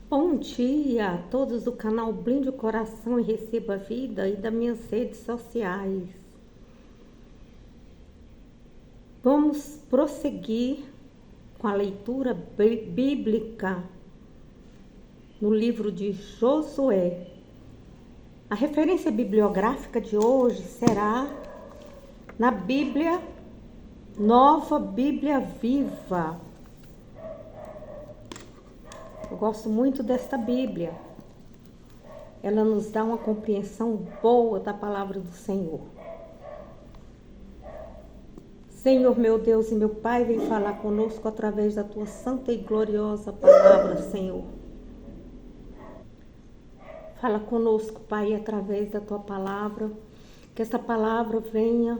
Bom dia a todos do canal Blinde o Coração e Receba a Vida e das minhas redes sociais. Vamos prosseguir com a leitura bíblica no livro de Josué. A referência bibliográfica de hoje será na Bíblia, Nova Bíblia Viva. Eu gosto muito desta Bíblia. Ela nos dá uma compreensão boa da palavra do Senhor. Senhor, meu Deus e meu Pai, vem falar conosco através da tua santa e gloriosa palavra, Senhor. Fala conosco, Pai, através da tua palavra, que essa palavra venha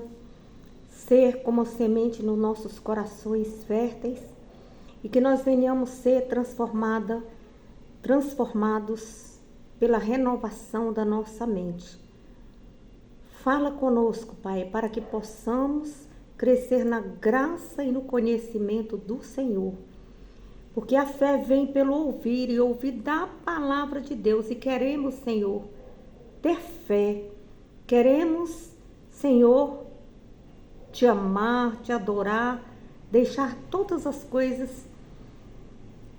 ser como semente nos nossos corações férteis e que nós venhamos ser transformados pela renovação da nossa mente. Fala conosco, Pai, para que possamos crescer na graça e no conhecimento do Senhor. Porque a fé vem pelo ouvir e ouvir da palavra de Deus. E queremos, Senhor, ter fé. Queremos, Senhor, te amar, te adorar, deixar todas as coisas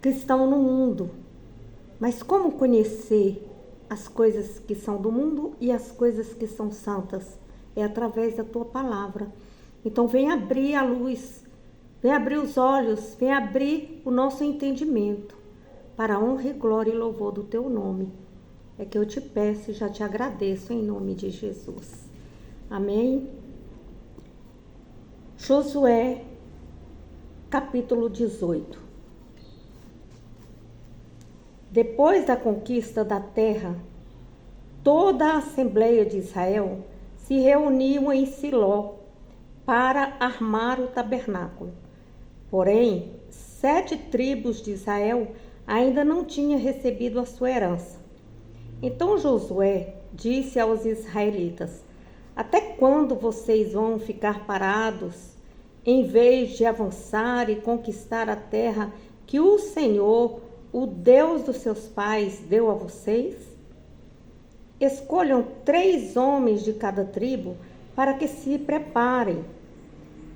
que estão no mundo. Mas como conhecer as coisas que são do mundo e as coisas que são santas? É através da tua palavra. Então vem abrir a luz, vem abrir os olhos, vem abrir o nosso entendimento para a honra e glória e louvor do teu nome. É que eu te peço e já te agradeço em nome de Jesus. Amém? Josué, capítulo 18. Depois da conquista da terra, toda a Assembleia de Israel se reuniu em Siló para armar o tabernáculo. Porém, 7 tribos de Israel ainda não tinham recebido a sua herança. Então Josué disse aos israelitas: até quando vocês vão ficar parados, em vez de avançar e conquistar a terra que o Senhor, o Deus dos seus pais, deu a vocês? Escolham 3 homens de cada tribo para que se preparem.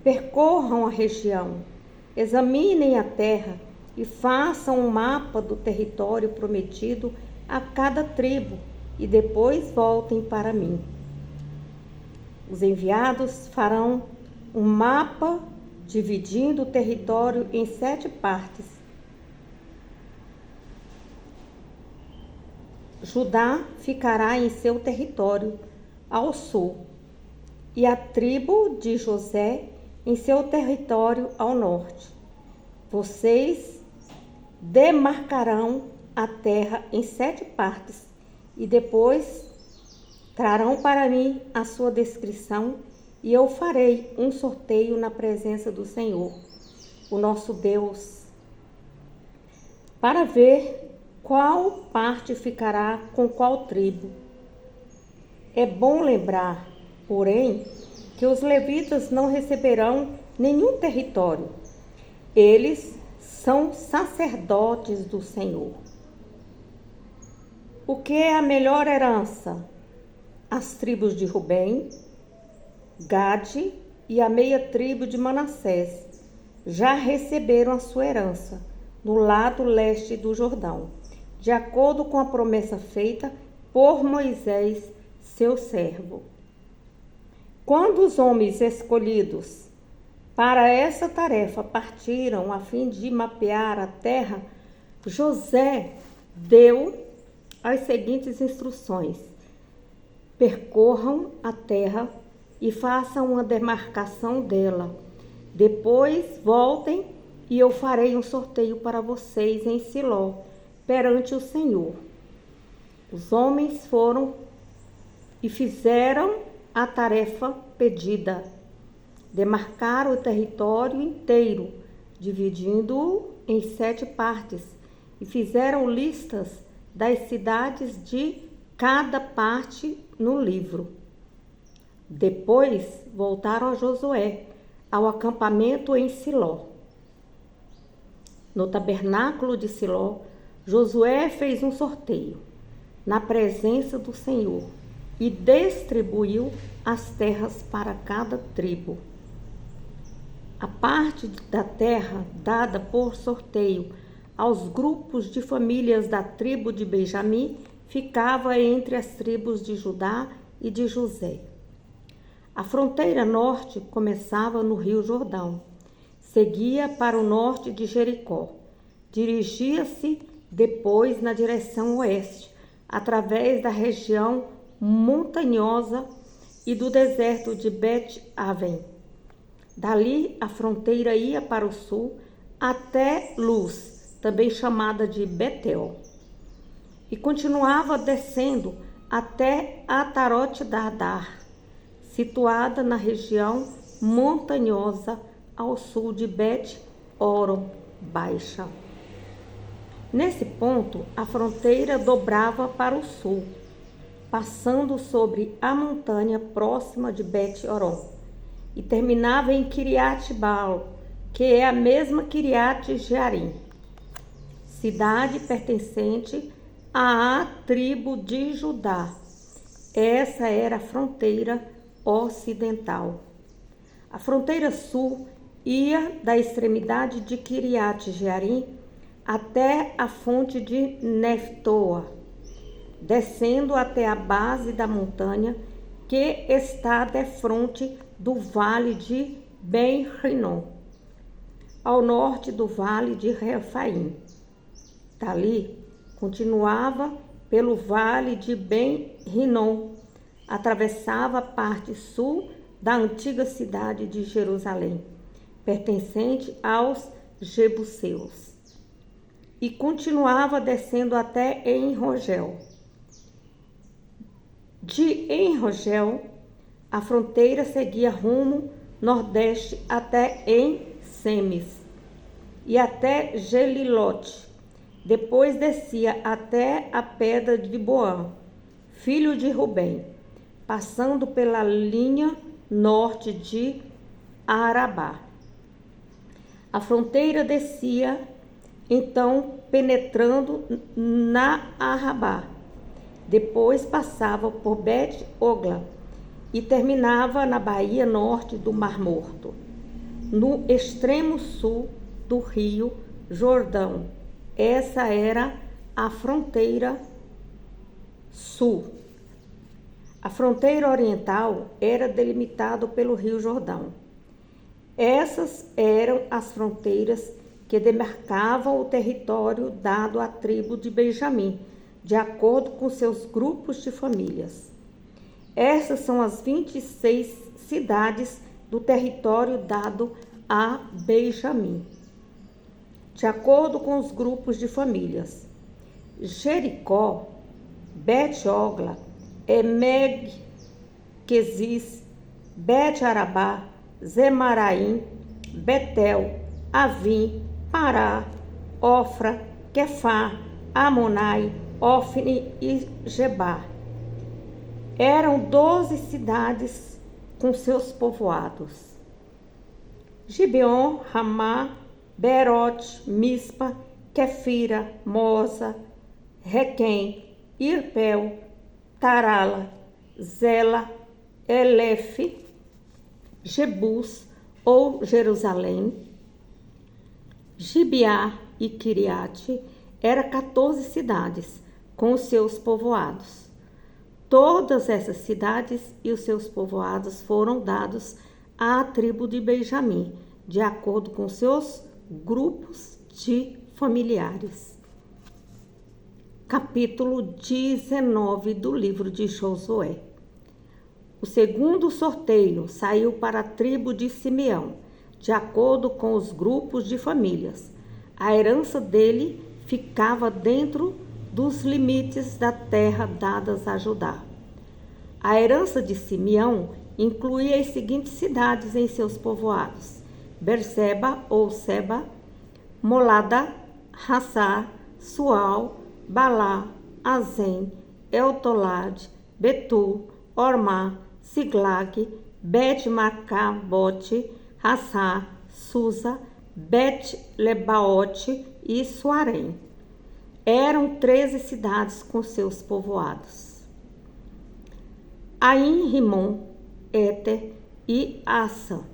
Percorram a região, examinem a terra e façam um mapa do território prometido a cada tribo e depois voltem para mim. Os enviados farão um mapa dividindo o território em 7 partes. Judá ficará em seu território ao sul e a tribo de José em seu território ao norte. Vocês demarcarão a terra em 7 partes e depois trarão para mim a sua descrição e eu farei um sorteio na presença do Senhor, o nosso Deus, para ver qual parte ficará com qual tribo. É bom lembrar, porém, que os levitas não receberão nenhum território. Eles são sacerdotes do Senhor. O que é a melhor herança? As tribos de Rubem, Gade e a meia tribo de Manassés já receberam a sua herança no lado leste do Jordão, de acordo com a promessa feita por Moisés, seu servo. Quando os homens escolhidos para essa tarefa partiram a fim de mapear a terra, Josué deu as seguintes instruções: percorram a terra e façam uma demarcação dela. Depois voltem e eu farei um sorteio para vocês em Siló, perante o Senhor. Os homens foram e fizeram a tarefa pedida. Demarcaram o território inteiro, dividindo-o em 7 partes, e fizeram listas das cidades de cada parte no livro. Depois voltaram a Josué, ao acampamento em Siló. No tabernáculo de Siló, Josué fez um sorteio na presença do Senhor e distribuiu as terras para cada tribo. A parte da terra dada por sorteio aos grupos de famílias da tribo de Benjamim ficava entre as tribos de Judá e de José. A fronteira norte começava no Rio Jordão, seguia para o norte de Jericó, dirigia-se depois na direção oeste, através da região montanhosa e do deserto de Bet-Aven. Dali a fronteira ia para o sul até Luz, também chamada de Betel, e continuava descendo até Atarote-da-Adar, situada na região montanhosa ao sul de Bet-Horon Baixa. Nesse ponto, a fronteira dobrava para o sul, passando sobre a montanha próxima de Bet-Horon, e terminava em Kiriat-Baal, que é a mesma Kiriat-Jearim, cidade pertencente à tribo de Judá. Essa era a fronteira ocidental. A fronteira sul ia da extremidade de Kiriat-Jearim até a fonte de Neftoa, descendo até a base da montanha que está defronte do vale de Ben-Rinom, ao norte do vale de Refaim. Dali, continuava pelo vale de Ben-Rinom, atravessava a parte sul da antiga cidade de Jerusalém, pertencente aos Jebuseus, e continuava descendo até En-Rogel. De En-Rogel, a fronteira seguia rumo nordeste até En-Semes e até Gelilote. Depois descia até a pedra de Boã, filho de Rubem, passando pela linha norte de Arabá. A fronteira descia, então, penetrando na Arabá. Depois passava por Bet-Ogla e terminava na baía norte do Mar Morto, no extremo sul do rio Jordão. Essa era a fronteira sul. A fronteira oriental era delimitada pelo rio Jordão. Essas eram as fronteiras que demarcavam o território dado à tribo de Benjamim, de acordo com seus grupos de famílias. Essas são as 26 cidades do território dado a Benjamim, de acordo com os grupos de famílias: Jericó, Bet-Ogla, Emeg-Quesis, Bet-Arabá, Zemaraim, Betel, Avim, Pará, Ofra, Quefá, Amonai, Ofni e Gebá. Eram 12 cidades com seus povoados: Gibeon, Ramá, Berote, Mispa, Quefira, Moza, Requém, Irpel, Tarala, Zela, Elefe, Jebus ou Jerusalém, Gibeá e Quiriate. Eram 14 cidades com os seus povoados. Todas essas cidades e os seus povoados foram dados à tribo de Benjamim, de acordo com seus grupos de familiares. Capítulo 19 do livro de Josué. O segundo sorteio saiu para a tribo de Simeão, de acordo com os grupos de famílias. A herança dele ficava dentro dos limites da terra dadas a Judá. A herança de Simeão incluía as seguintes cidades em seus povoados: Berseba ou Seba, Molada, Hassá, Sual, Balá, Azem, Eltolade, Betul, Ormá, Siglag, Bet-Marcabote, Hassá, Susa, Bet-Lebaote e Suarém. eram 13 cidades com seus povoados. Ain, Rimon, Éter e Assa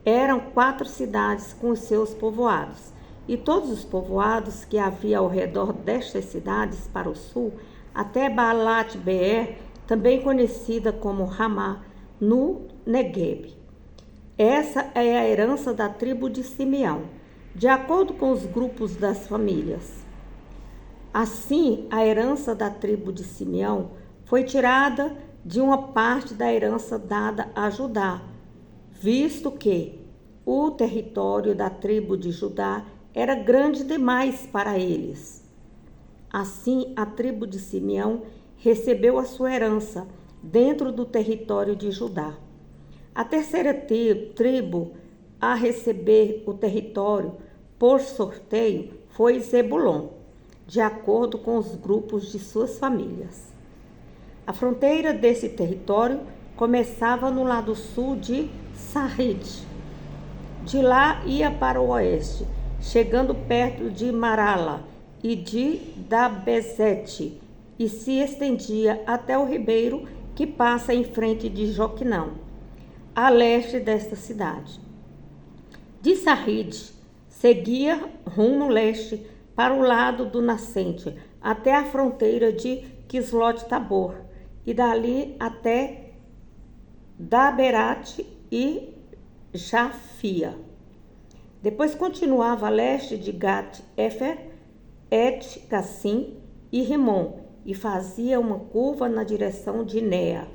eram 4 cidades com seus povoados, e todos os povoados que havia ao redor destas cidades para o sul, até Baalat-Beer, também conhecida como Ramá, no Negueb. Essa é a herança da tribo de Simeão, de acordo com os grupos das famílias. Assim, a herança da tribo de Simeão foi tirada de uma parte da herança dada a Judá, visto que o território da tribo de Judá era grande demais para eles. Assim, a tribo de Simeão recebeu a sua herança dentro do território de Judá. A terceira tribo a receber o território por sorteio foi Zebulon, de acordo com os grupos de suas famílias. A fronteira desse território começava no lado sul de Sarid. De lá ia para o oeste, chegando perto de Marala e de Dabezete, e se estendia até o ribeiro que passa em frente de Joquinão, a leste desta cidade. De Sarid, seguia rumo leste para o lado do nascente, até a fronteira de Quislot-Tabor, e dali até Daberat e Jafia. Depois continuava a leste de Gat-Efer, Et-Cassim e Rimon, e fazia uma curva na direção de Nea.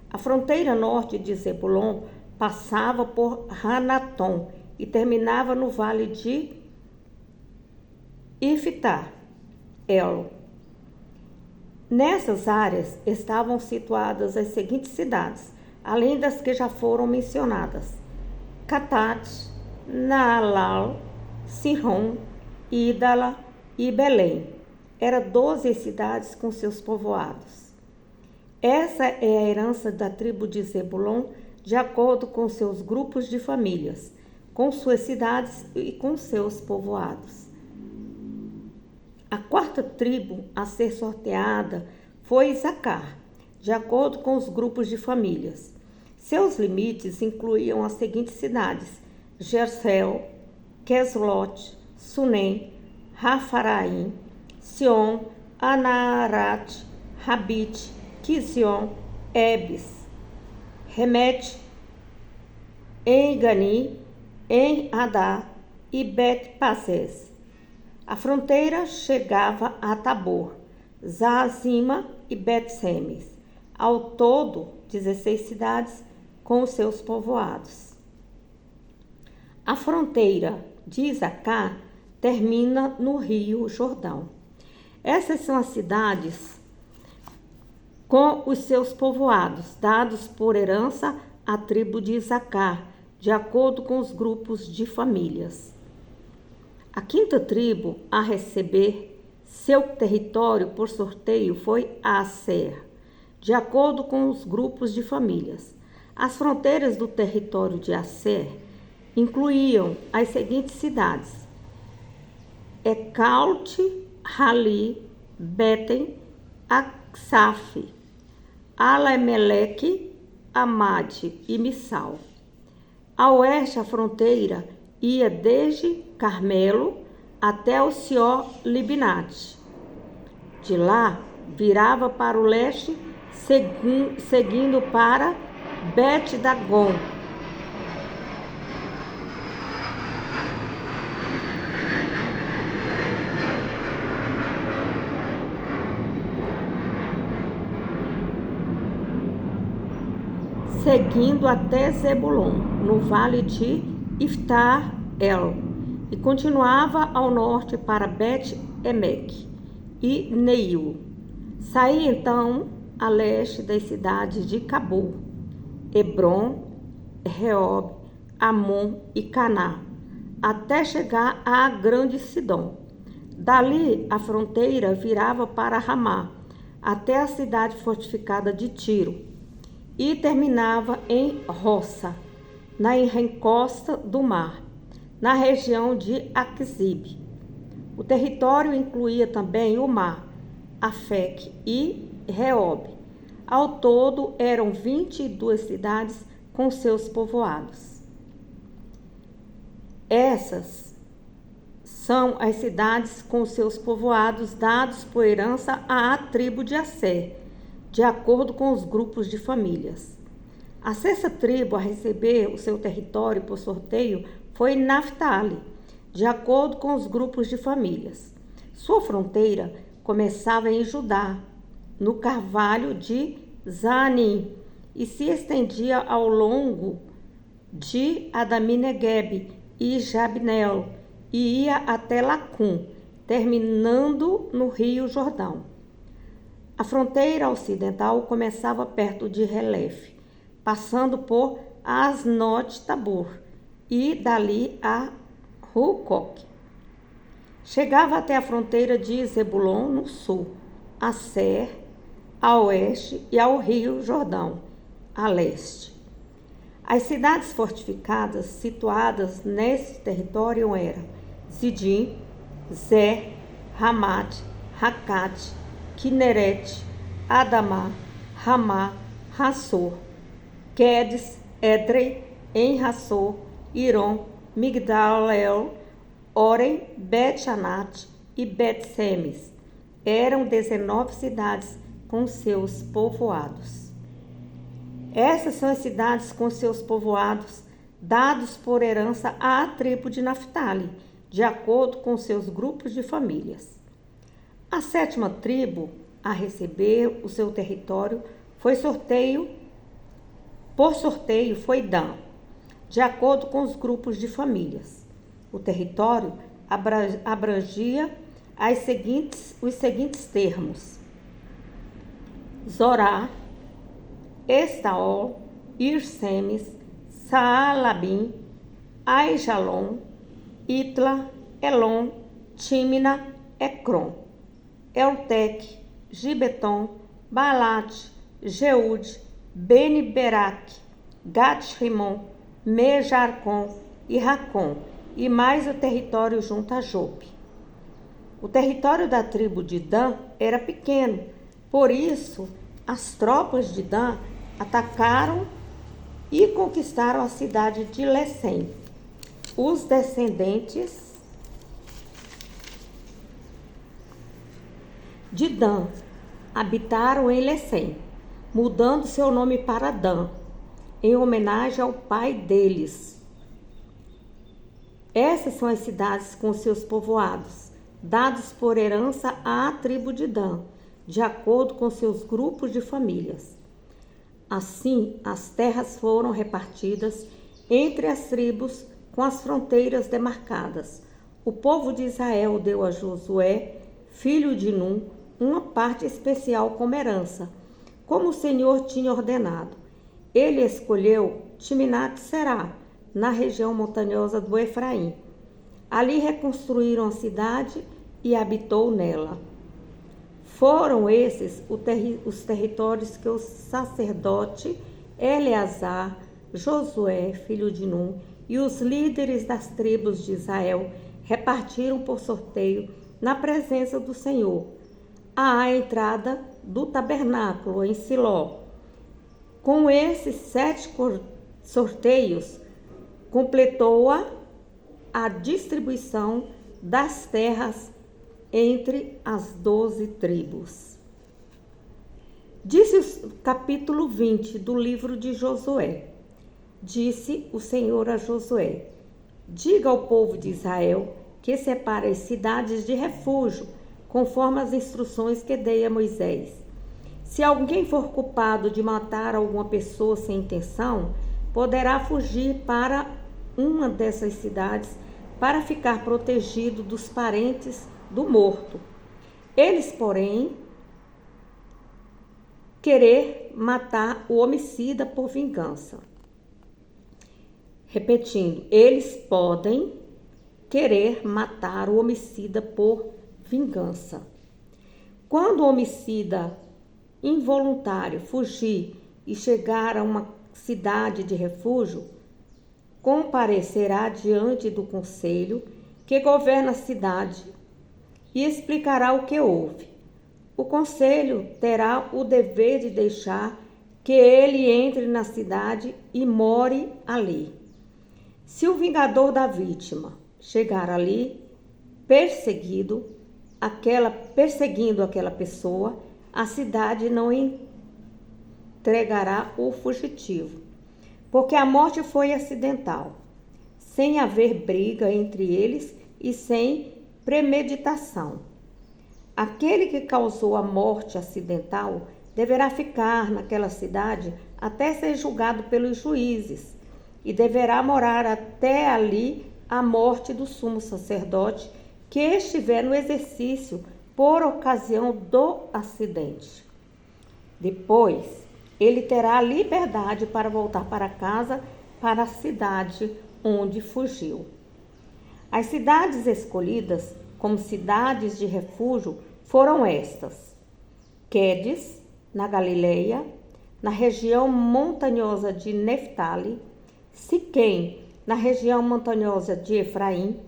A fronteira norte de Zebulon passava por Hanatom e terminava no vale de Iftar-El. Nessas áreas estavam situadas as seguintes cidades, além das que já foram mencionadas: Catat, Naalal, Sihon, Idala e Belém. Eram 12 cidades com seus povoados. Essa é a herança da tribo de Zebulon, de acordo com seus grupos de famílias, com suas cidades e com seus povoados. A quarta tribo a ser sorteada foi Isacar, de acordo com os grupos de famílias. Seus limites incluíam as seguintes cidades: Gersel, Queslot, Sunem, Rafaraim, Sion, Anarat, Rabit, Kizion, Ebes, Remet, En-Gani, En-Hadá e Bet-Pasés. A fronteira chegava a Tabor, Zaazima e Bet-Semes. Ao todo, 16 cidades com os seus povoados. A fronteira de Isacar termina no Rio Jordão. Essas são as cidades com os seus povoados, dados por herança à tribo de Isacar, de acordo com os grupos de famílias. A quinta tribo a receber seu território por sorteio foi Aser, de acordo com os grupos de famílias. As fronteiras do território de Aser incluíam as seguintes cidades: Ecaute, Hali, Beten, Aksaf, Alameleque, Amade e Missal. A oeste, a fronteira ia desde Carmelo até o Sior Libnate. De lá, virava para o leste, seguindo para Bet-Dagon. Seguindo até Zebulon, no vale de Iftar-El, e continuava ao norte para Bet-Emek e Neil. Saía então a leste das cidades de Cabul, Hebron, Reob, Amon e Caná, até chegar a Grande Sidom. Dali a fronteira virava para Ramá, até a cidade fortificada de Tiro, e terminava em Roça, na encosta do mar, na região de Aquizib. O território incluía também o mar, Afec e Reob. Ao todo, eram 22 cidades com seus povoados. Essas são as cidades com seus povoados dados por herança à tribo de Asser, de acordo com os grupos de famílias. A sexta tribo a receber o seu território por sorteio foi Naftali, de acordo com os grupos de famílias. Sua fronteira começava em Judá, no carvalho de Zaanim, e se estendia ao longo de Adami-Negueb e Jabneel, e ia até Lacum, terminando no rio Jordão. A fronteira ocidental começava perto de Relefe, passando por Asnot-Tabor e dali a Hucoque. Chegava até a fronteira de Zebulon no sul, Asser a oeste e ao rio Jordão a leste. As cidades fortificadas situadas nesse território eram Zidim, Zer, Hamat, Hakat, Kineret, Adamá, Ramá, Hassor, Quedes, Edrei, En-Hassor, Irom, Migdal-El, Orem, Bet-Anat e Bet-Semes. Eram 19 cidades com seus povoados. Essas são as cidades com seus povoados dados por herança à tribo de Naftali, de acordo com seus grupos de famílias. A sétima tribo a receber o seu território por sorteio foi Dan, de acordo com os grupos de famílias. O território abrangia os seguintes termos: Zorá, Estaol, Irsemes, Saalabim, Aijalon, Itla, Elon, Tímina, Ecrom, Eltec, Gibeton, Baalat, Jeude, Beni-Berac, Gat-Rimon, Mejarcom e Racom, e mais o território junto a Jope. O território da tribo de Dan era pequeno, por isso as tropas de Dan atacaram e conquistaram a cidade de Lecém. Os descendentes de Dan habitaram em Lecém, mudando seu nome para Dan, em homenagem ao pai deles. Essas são as cidades com seus povoados, dados por herança à tribo de Dan, de acordo com seus grupos de famílias. Assim, as terras foram repartidas entre as tribos com as fronteiras demarcadas. O povo de Israel deu a Josué, filho de Num, uma parte especial como herança, como o Senhor tinha ordenado. Ele escolheu Timnat-Será, na região montanhosa do Efraim. Ali reconstruíram a cidade e habitou nela. Foram esses os territórios que o sacerdote Eleazar, Josué, filho de Num, e os líderes das tribos de Israel repartiram por sorteio na presença do Senhor, à entrada do tabernáculo em Siló. Com esses 7 sorteios, completou-a a distribuição das terras entre as 12 tribos. Disse o capítulo 20 do livro de Josué. Disse o Senhor a Josué: diga ao povo de Israel que separe as cidades de refúgio, conforme as instruções que dei a Moisés. Se alguém for culpado de matar alguma pessoa sem intenção, poderá fugir para uma dessas cidades para ficar protegido dos parentes do morto. Eles, porém, querer matar o homicida por vingança. Repetindo, eles podem querer matar o homicida por vingança. Quando o homicida involuntário fugir e chegar a uma cidade de refúgio, comparecerá diante do conselho que governa a cidade e explicará o que houve. O conselho terá o dever de deixar que ele entre na cidade e more ali. Se o vingador da vítima chegar ali, perseguindo aquela pessoa, a cidade não entregará o fugitivo, porque a morte foi acidental, sem haver briga entre eles e sem premeditação. Aquele que causou a morte acidental deverá ficar naquela cidade até ser julgado pelos juízes e deverá morar até ali a morte do sumo sacerdote que estiver no exercício por ocasião do acidente. Depois, ele terá liberdade para voltar para casa, para a cidade onde fugiu. As cidades escolhidas como cidades de refúgio foram estas: Quedes, na Galileia, na região montanhosa de Neftali, Siquém, na região montanhosa de Efraim,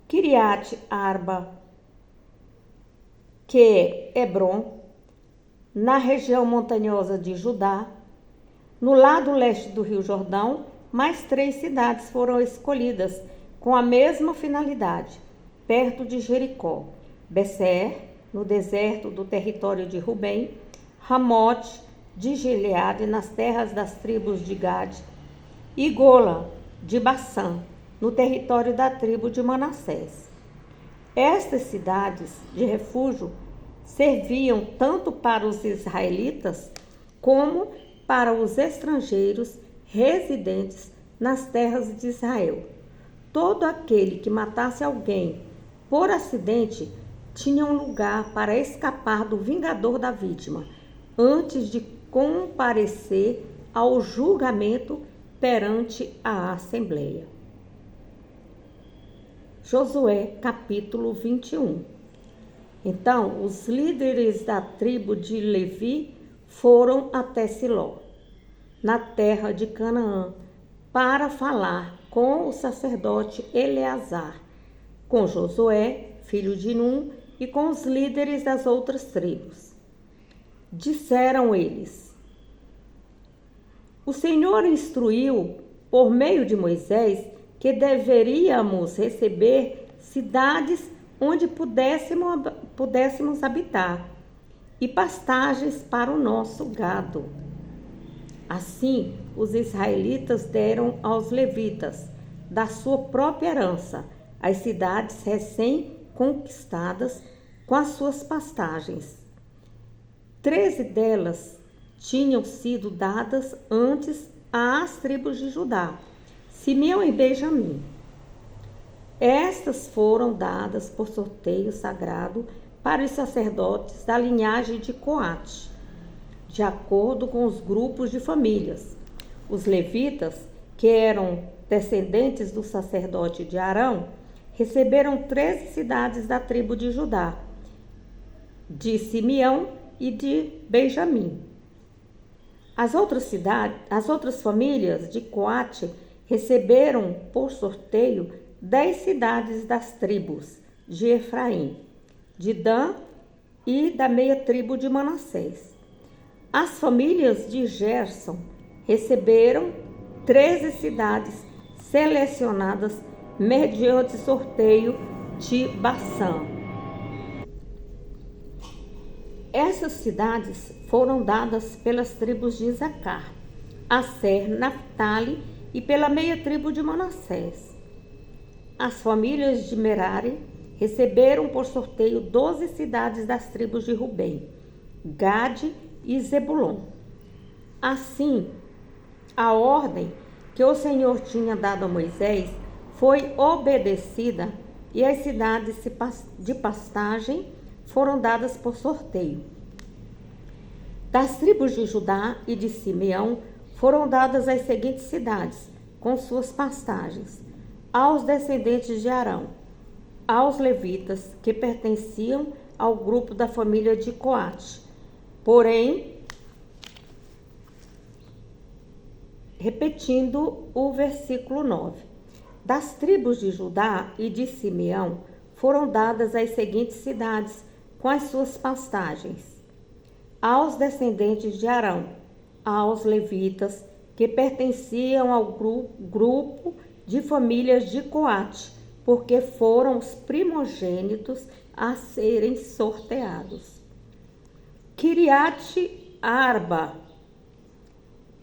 Quiriate Arba, que é Hebron, na região montanhosa de Judá, no lado leste do Rio Jordão, mais 3 cidades foram escolhidas com a mesma finalidade, perto de Jericó: Becer, no deserto do território de Rubem, Ramote de Gileade, nas terras das tribos de Gade, e Gola de Bassã, no território da tribo de Manassés. Estas cidades de refúgio serviam tanto para os israelitas como para os estrangeiros residentes nas terras de Israel. Todo aquele que matasse alguém por acidente tinha um lugar para escapar do vingador da vítima, antes de comparecer ao julgamento perante a Assembleia. Josué, capítulo 21. Então, os líderes da tribo de Levi foram até Siló, na terra de Canaã, para falar com o sacerdote Eleazar, com Josué, filho de Num, e com os líderes das outras tribos. Disseram eles: O Senhor instruiu, por meio de Moisés, que deveríamos receber cidades onde pudéssemos habitar e pastagens para o nosso gado. Assim, os israelitas deram aos levitas, da sua própria herança, as cidades recém-conquistadas com as suas pastagens. 13 delas tinham sido dadas antes às tribos de Judá, Simeão e Benjamim. Estas foram dadas por sorteio sagrado para os sacerdotes da linhagem de Coate, de acordo com os grupos de famílias. Os levitas, que eram descendentes do sacerdote de Arão, receberam 13 cidades da tribo de Judá, de Simeão e de Benjamim. As outras famílias de Coate receberam por sorteio 10 cidades das tribos de Efraim, de Dan e da meia tribo de Manassés. As famílias de Gerson receberam 13 cidades selecionadas mediante sorteio de Bassã. Essas cidades foram dadas pelas tribos de Isacar, Aser, Naftali e pela meia tribo de Manassés. As famílias de Merari receberam por sorteio 12 cidades das tribos de Rubem, Gade e Zebulon. Assim, a ordem que o Senhor tinha dado a Moisés foi obedecida e as cidades de pastagem foram dadas por sorteio. Das tribos de Judá e de Simeão foram dadas as seguintes cidades, com suas pastagens, aos descendentes de Arão, aos levitas que pertenciam ao grupo da família de Coate. Porém, repetindo o versículo 9, das tribos de Judá e de Simeão foram dadas as seguintes cidades com as suas pastagens: aos descendentes de Arão, aos levitas, que pertenciam ao grupo de famílias de Coate, porque foram os primogênitos a serem sorteados. Kiriat Arba,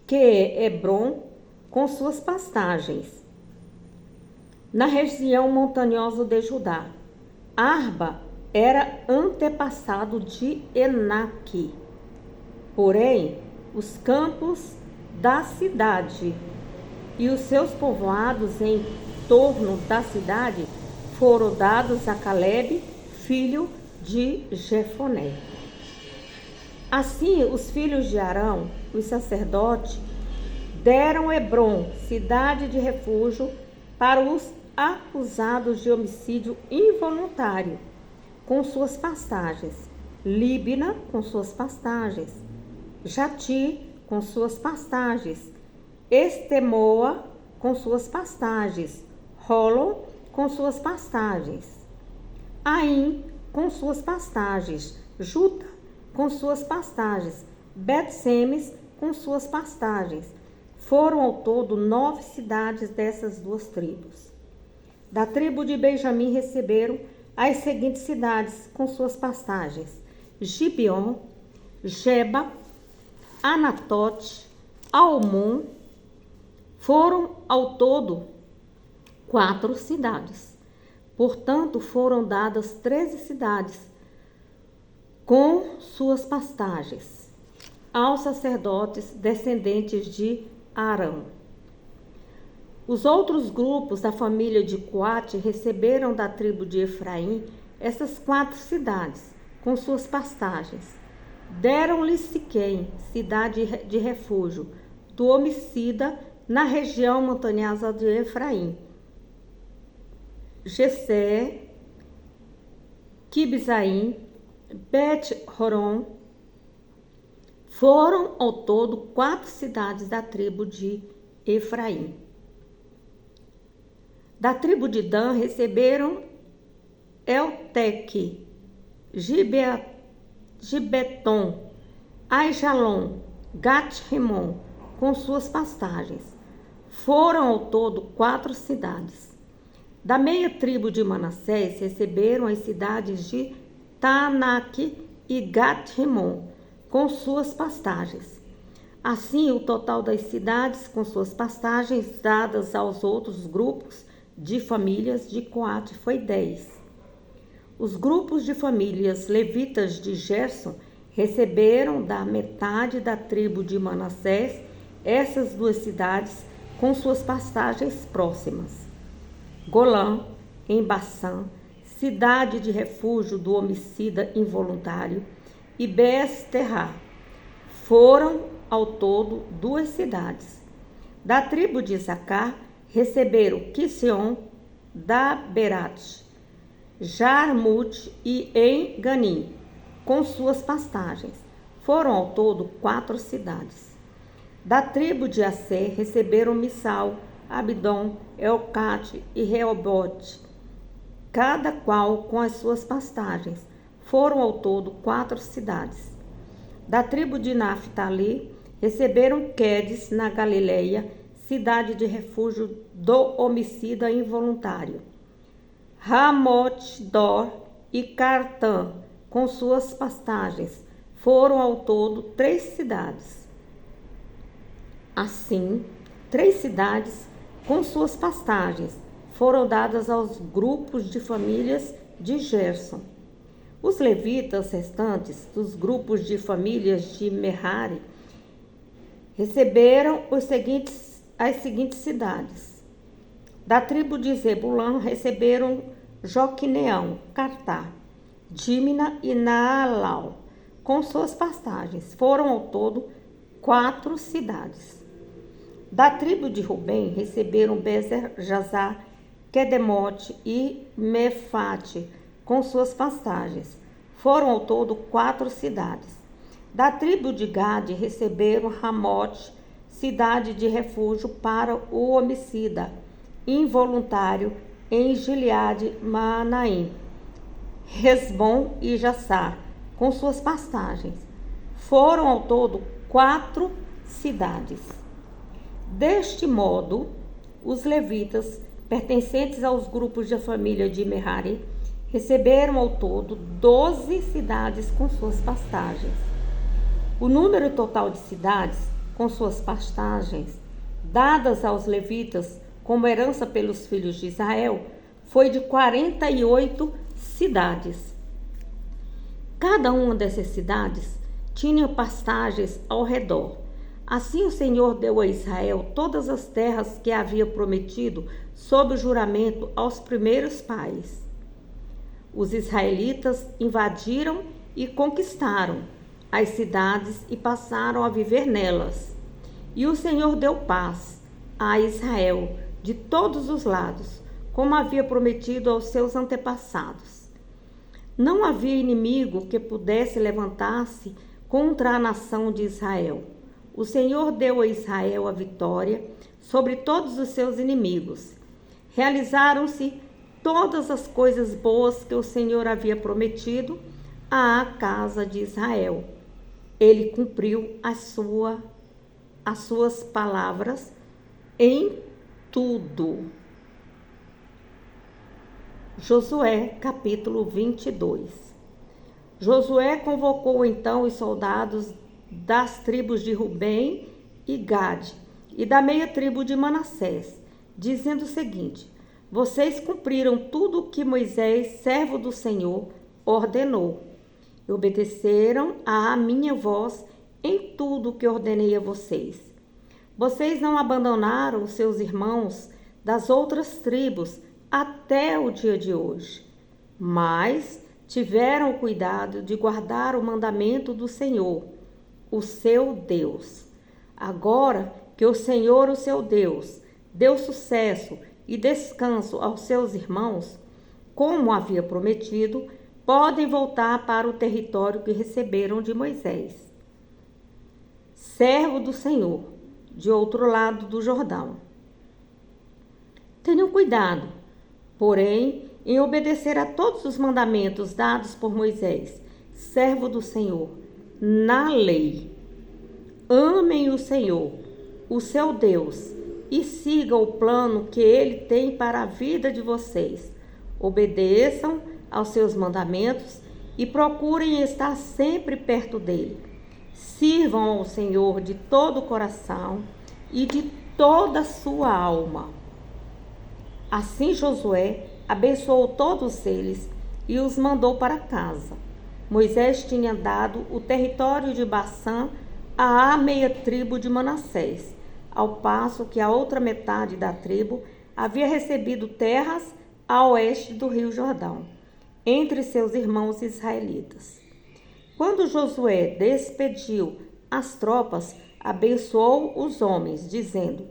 que é Hebron, com suas pastagens, na região montanhosa de Judá. Arba era antepassado de Enaque. Porém, os campos da cidade e os seus povoados em torno da cidade foram dados a Calebe, filho de Jefoné. Assim, os filhos de Arão, os sacerdotes, deram Hebron, cidade de refúgio, para os acusados de homicídio involuntário, com suas pastagens, Líbina com suas pastagens, Jati com suas pastagens, Estemoa com suas pastagens, Rolon com suas pastagens, Aim com suas pastagens, Juta com suas pastagens, Bet-Semes com suas pastagens. Foram ao todo 9 cidades dessas duas tribos. Da tribo de Benjamim receberam as seguintes cidades com suas pastagens: Gibeon, Geba, Anatote, Almon. Foram ao todo 4 cidades. Portanto, foram dadas 13 cidades com suas pastagens aos sacerdotes descendentes de Arão. Os outros grupos da família de Coate receberam da tribo de Efraim essas 4 cidades com suas pastagens. Deram-lhe Siquém, cidade de refúgio do homicida, na região montanhosa de Efraim, Gesé, Quibzaim, Bet-Horon. Foram ao todo 4 cidades da tribo de Efraim. Da tribo de Dan receberam Elteque, Gibeton, Aijalon, Gat-Rimon, com suas pastagens. Foram ao todo 4 cidades. Da meia tribo de Manassés receberam as cidades de Taanaque e Gat-Rimon, com suas pastagens. Assim, o total das cidades com suas pastagens dadas aos outros grupos de famílias de Coate foi 10. Os grupos de famílias levitas de Gerson receberam da metade da tribo de Manassés essas 2 cidades com suas pastagens próximas: Golã, em Bassã, cidade de refúgio do homicida involuntário, e Bees-Terá. Foram ao todo 2 cidades. Da tribo de Isacar receberam Quision, Daberat, Jarmute e En-Ganim, com suas pastagens. Foram ao todo 4 cidades. Da tribo de Asser receberam Missal, Abdom, Elcate e Reobote, cada qual com as suas pastagens. Foram ao todo 4 cidades. Da tribo de Naphtali receberam Quedes, na Galileia, cidade de refúgio do homicida involuntário, Ramot-Dor e Cartã, com suas pastagens. Foram ao todo 3 cidades. Assim, 3 cidades com suas pastagens foram dadas aos grupos de famílias de Gerson. Os levitas restantes dos grupos de famílias de Merari receberam as seguintes cidades. Da tribo de Zebulão receberam Joquineão, Cartá, Dímina e Naalau, com suas pastagens. Foram ao todo 4 cidades. Da tribo de Rubem receberam Bezer, Jazá, Quedemote e Mefate, com suas pastagens. Foram ao todo 4 cidades. Da tribo de Gade receberam Ramote, cidade de refúgio para o homicida involuntário, em Gileade Maanaim, Hesbom e Jassar, com suas pastagens. Foram ao todo 4 cidades. Deste modo, os levitas, pertencentes aos grupos da família de Merari, receberam ao todo 12 cidades com suas pastagens. O número total de cidades com suas pastagens, dadas aos levitas como herança pelos filhos de Israel, foi de 48 cidades. Cada uma dessas cidades tinha pastagens ao redor. Assim o Senhor deu a Israel todas as terras que havia prometido sob o juramento aos primeiros pais. Os israelitas invadiram e conquistaram as cidades e passaram a viver nelas. E o Senhor deu paz a Israel de todos os lados, como havia prometido aos seus antepassados. Não havia inimigo que pudesse levantar-se contra a nação de Israel. O Senhor deu a Israel a vitória sobre todos os seus inimigos. Realizaram-se todas as coisas boas que o Senhor havia prometido à casa de Israel. Ele cumpriu as suas palavras em tudo. Josué, capítulo 22. Josué convocou então os soldados das tribos de Rubem e Gade e da meia tribo de Manassés, dizendo o seguinte: vocês cumpriram tudo o que Moisés, servo do Senhor, ordenou. E obedeceram à minha voz em tudo o que ordenei a vocês. Vocês não abandonaram os seus irmãos das outras tribos até o dia de hoje, mas tiveram o cuidado de guardar o mandamento do Senhor, o seu Deus. Agora que o Senhor, o seu Deus, deu sucesso e descanso aos seus irmãos, como havia prometido, podem voltar para o território que receberam de Moisés, servo do Senhor, de outro lado do Jordão. Tenham cuidado, porém, em obedecer a todos os mandamentos dados por Moisés, servo do Senhor, na lei. Amem o Senhor, o seu Deus, e sigam o plano que Ele tem para a vida de vocês. Obedeçam aos seus mandamentos e procurem estar sempre perto dele. Sirvam ao Senhor de todo o coração e de toda a sua alma. Assim Josué abençoou todos eles e os mandou para casa. Moisés tinha dado o território de Bassã à meia tribo de Manassés, ao passo que a outra metade da tribo havia recebido terras a oeste do rio Jordão, entre seus irmãos israelitas. Quando Josué despediu as tropas, abençoou os homens, dizendo: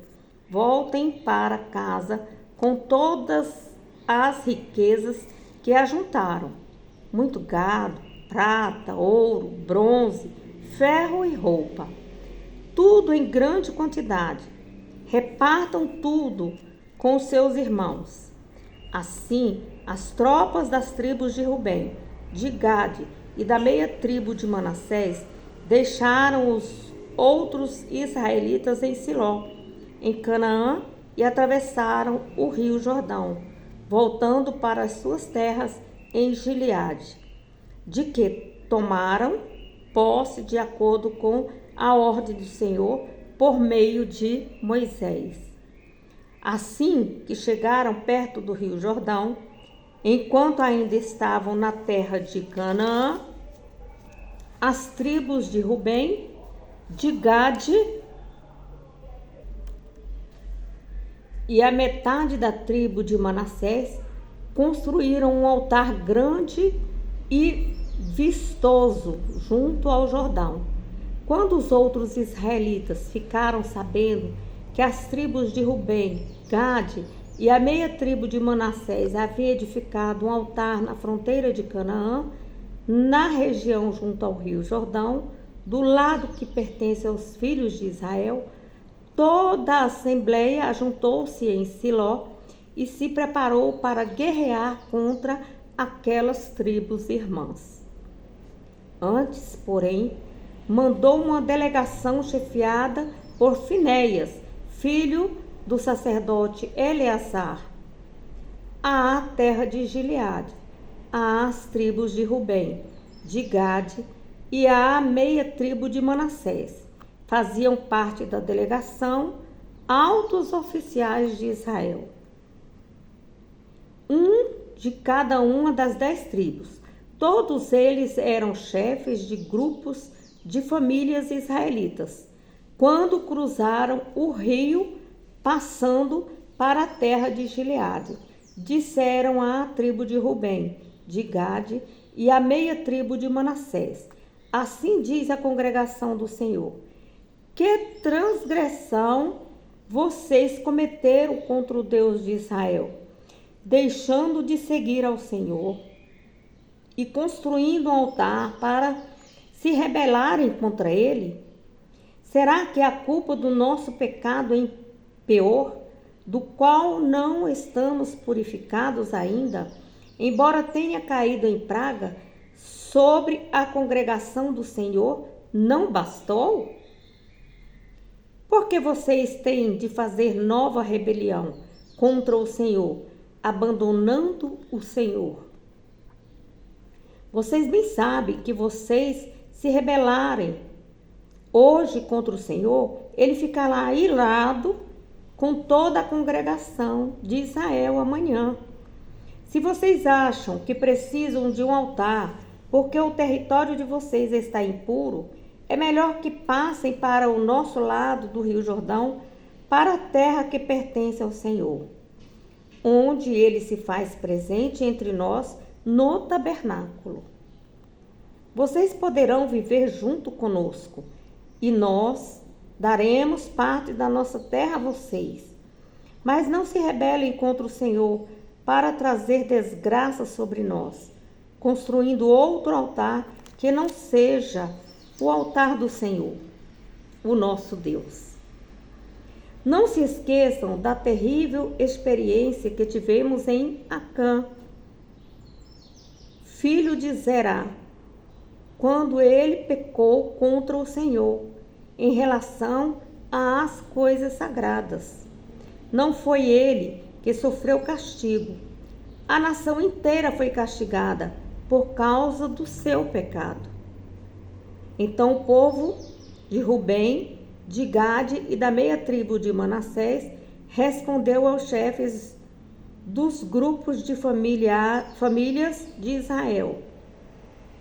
voltem para casa com todas as riquezas que ajuntaram, muito gado, prata, ouro, bronze, ferro e roupa, tudo em grande quantidade. Repartam tudo com seus irmãos. Assim, as tropas das tribos de Rubem, de Gade e da meia tribo de Manassés deixaram os outros israelitas em Siló, em Canaã, e atravessaram o rio Jordão, voltando para as suas terras em Gileade, de que tomaram posse de acordo com a ordem do Senhor por meio de Moisés. Assim que chegaram perto do rio Jordão, enquanto ainda estavam na terra de Canaã, as tribos de Rubem, de Gade e a metade da tribo de Manassés construíram um altar grande e vistoso junto ao Jordão. Quando os outros israelitas ficaram sabendo que as tribos de Rubem, Gade e a meia tribo de Manassés haviam edificado um altar na fronteira de Canaã, na região junto ao rio Jordão, do lado que pertence aos filhos de Israel, toda a assembleia ajuntou-se em Siló e se preparou para guerrear contra aquelas tribos irmãs. Antes, porém, mandou uma delegação chefiada por Finéias, filho do sacerdote Eleazar, à terra de Gileade, às tribos de Rubem, de Gade e à meia tribo de Manassés. Faziam parte da delegação altos oficiais de Israel, um de cada uma das 10 tribos. Todos eles eram chefes de grupos de famílias israelitas, quando cruzaram o rio, passando para a terra de Gileade. Disseram à tribo de Rubem, de Gade e à meia tribo de Manassés: assim diz a congregação do Senhor: que transgressão vocês cometeram contra o Deus de Israel, deixando de seguir ao Senhor e construindo um altar para se rebelarem contra ele? Será que a culpa do nosso pecado é pior, do qual não estamos purificados ainda, embora tenha caído em praga sobre a congregação do Senhor, não bastou? Porque vocês têm de fazer nova rebelião contra o Senhor, abandonando o Senhor? Vocês bem sabem que vocês se rebelarem hoje contra o Senhor, ele ficará irado com toda a congregação de Israel amanhã. Se vocês acham que precisam de um altar porque o território de vocês está impuro, é melhor que passem para o nosso lado do Rio Jordão, para a terra que pertence ao Senhor, onde ele se faz presente entre nós no tabernáculo. Vocês poderão viver junto conosco, e nós daremos parte da nossa terra a vocês. Mas não se rebelem contra o Senhor para trazer desgraça sobre nós, construindo outro altar que não seja o altar do Senhor, o nosso Deus. Não se esqueçam da terrível experiência que tivemos em Acã, filho de Zerá, quando ele pecou contra o Senhor em relação às coisas sagradas. Não foi ele que sofreu castigo. A nação inteira foi castigada por causa do seu pecado. Então o povo de Rubem, de Gade e da meia tribo de Manassés respondeu aos chefes dos grupos de famílias de Israel: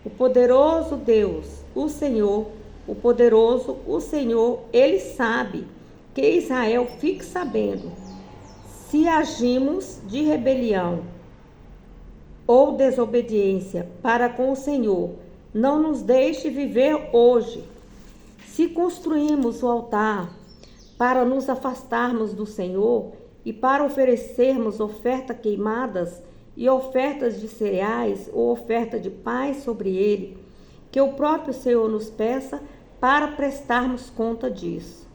o poderoso Deus, o Senhor, o poderoso, o Senhor, ele sabe que Israel fique sabendo. Se agimos de rebelião ou desobediência para com o Senhor, não nos deixe viver hoje. Se construímos o altar para nos afastarmos do Senhor e para oferecermos ofertas queimadas e ofertas de cereais ou oferta de paz sobre ele, que o próprio Senhor nos peça para prestarmos conta disso.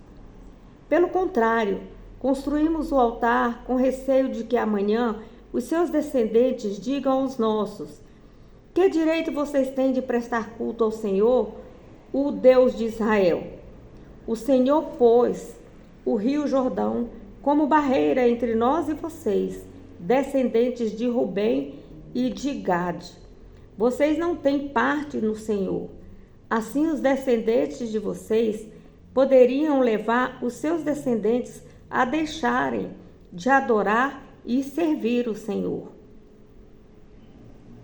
Pelo contrário, construímos o altar com receio de que amanhã os seus descendentes digam aos nossos: que direito vocês têm de prestar culto ao Senhor, o Deus de Israel? O Senhor pôs o rio Jordão como barreira entre nós e vocês, descendentes de Rubem e de Gade. Vocês não têm parte no Senhor. Assim, os descendentes de vocês poderiam levar os seus descendentes a deixarem de adorar e servir o Senhor.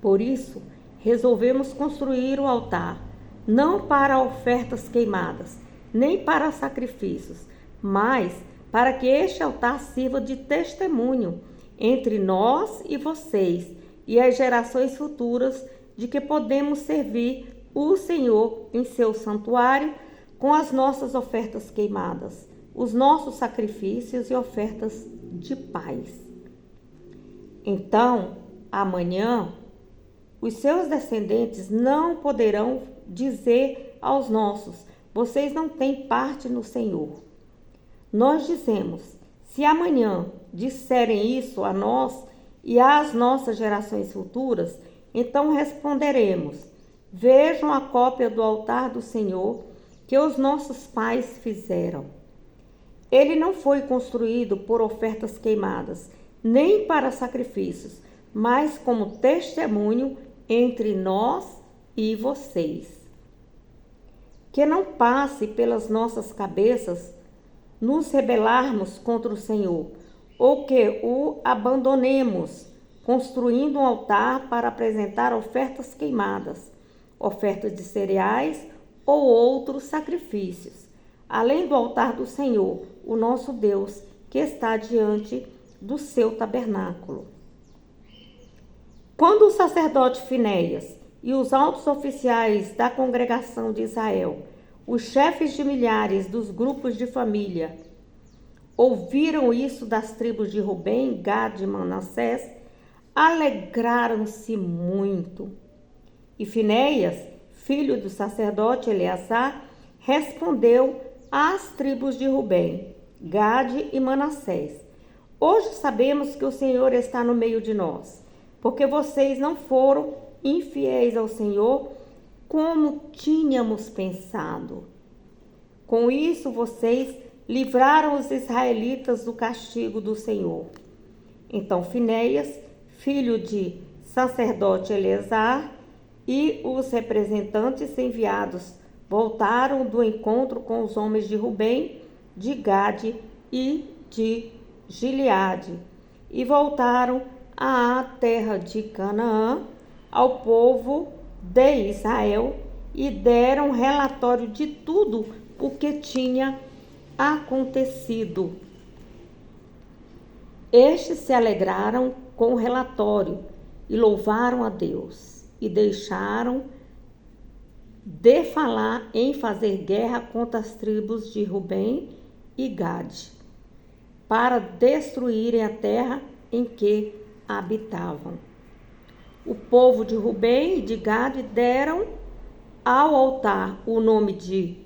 Por isso, resolvemos construir o altar, não para ofertas queimadas, nem para sacrifícios, mas para que este altar sirva de testemunho entre nós e vocês e as gerações futuras de que podemos servir o Senhor em seu santuário com as nossas ofertas queimadas, os nossos sacrifícios e ofertas de paz. Então, amanhã, os seus descendentes não poderão dizer aos nossos: vocês não têm parte no Senhor. Nós dizemos: se amanhã disserem isso a nós, e às nossas gerações futuras, então responderemos: vejam a cópia do altar do Senhor que os nossos pais fizeram. Ele não foi construído por ofertas queimadas, nem para sacrifícios, mas como testemunho entre nós e vocês. Que não passe pelas nossas cabeças nos rebelarmos contra o Senhor, ou que o abandonemos, construindo um altar para apresentar ofertas queimadas, ofertas de cereais ou outros sacrifícios, além do altar do Senhor, o nosso Deus, que está diante do seu tabernáculo. Quando o sacerdote Finéias e os altos oficiais da congregação de Israel, os chefes de milhares dos grupos de família, ouviram isso das tribos de Rubem, Gade e Manassés, alegraram-se muito. E Finéias, filho do sacerdote Eleazar, respondeu às tribos de Rubem, Gade e Manassés: hoje sabemos que o Senhor está no meio de nós, porque vocês não foram infiéis ao Senhor como tínhamos pensado. Com isso, vocês livraram os israelitas do castigo do Senhor. Então Finéias, filho de sacerdote Eleazar, e os representantes enviados voltaram do encontro com os homens de Rubem, de Gade e de Gileade, e voltaram à terra de Canaã, ao povo de Israel, e deram relatório de tudo o que tinha acontecido. Estes se alegraram com o relatório e louvaram a Deus, e deixaram de falar em fazer guerra contra as tribos de Rubem e Gade, para destruírem a terra em que habitavam. O povo de Rubem e de Gade deram ao altar o nome de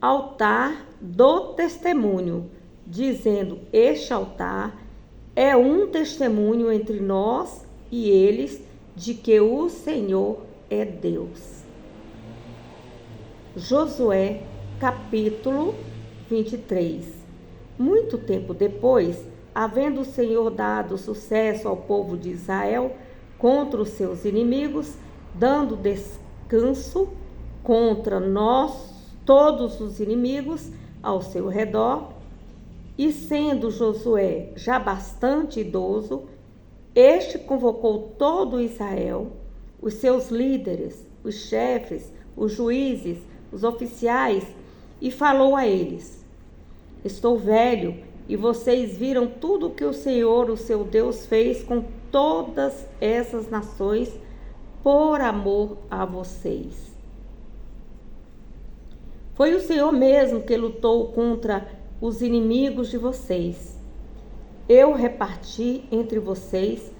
altar do testemunho, dizendo: este altar é um testemunho entre nós e eles de que o Senhor é Deus. Josué, capítulo 23. Muito tempo depois, havendo o Senhor dado sucesso ao povo de Israel contra os seus inimigos, dando descanso contra todos os inimigos ao seu redor, e sendo Josué já bastante idoso, este convocou todo Israel, os seus líderes, os chefes, os juízes, os oficiais, e falou a eles: estou velho, e vocês viram tudo o que o Senhor, o seu Deus, fez com todas essas nações por amor a vocês. Foi o Senhor mesmo que lutou contra os inimigos de vocês. Eu reparti entre vocês,